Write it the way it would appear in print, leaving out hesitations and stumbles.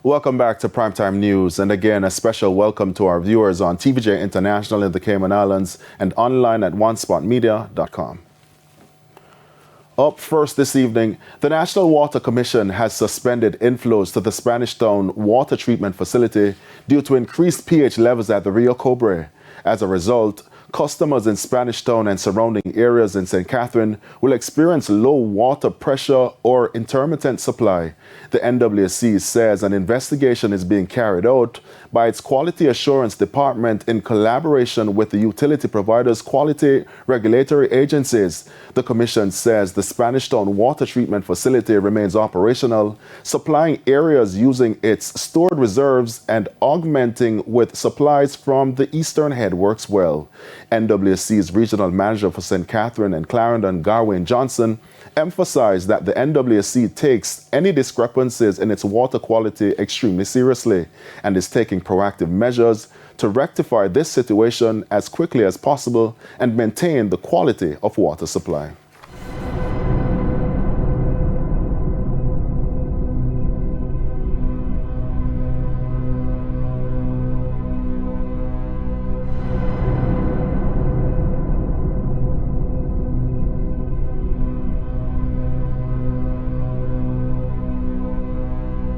Welcome back to Primetime News, and again, a special welcome to our viewers on TVJ International in the Cayman Islands and online at onespotmedia.com. Up first this evening, the National Water Commission has suspended inflows to the Spanish Town water treatment facility due to increased pH levels at the Rio Cobre. As a result, customers in Spanish Town and surrounding areas in St. Catherine will experience low water pressure or intermittent supply. The NWC says an investigation is being carried out by its Quality Assurance Department in collaboration with the utility providers' quality regulatory agencies. The Commission says the Spanish Town water treatment facility remains operational, supplying areas using its stored reserves and augmenting with supplies from the Eastern Head works well. NWC's regional manager for St. Catherine and Clarendon, Garwin Johnson, emphasized that the NWC takes any discrepancies in its water quality extremely seriously and is taking proactive measures to rectify this situation as quickly as possible and maintain the quality of water supply.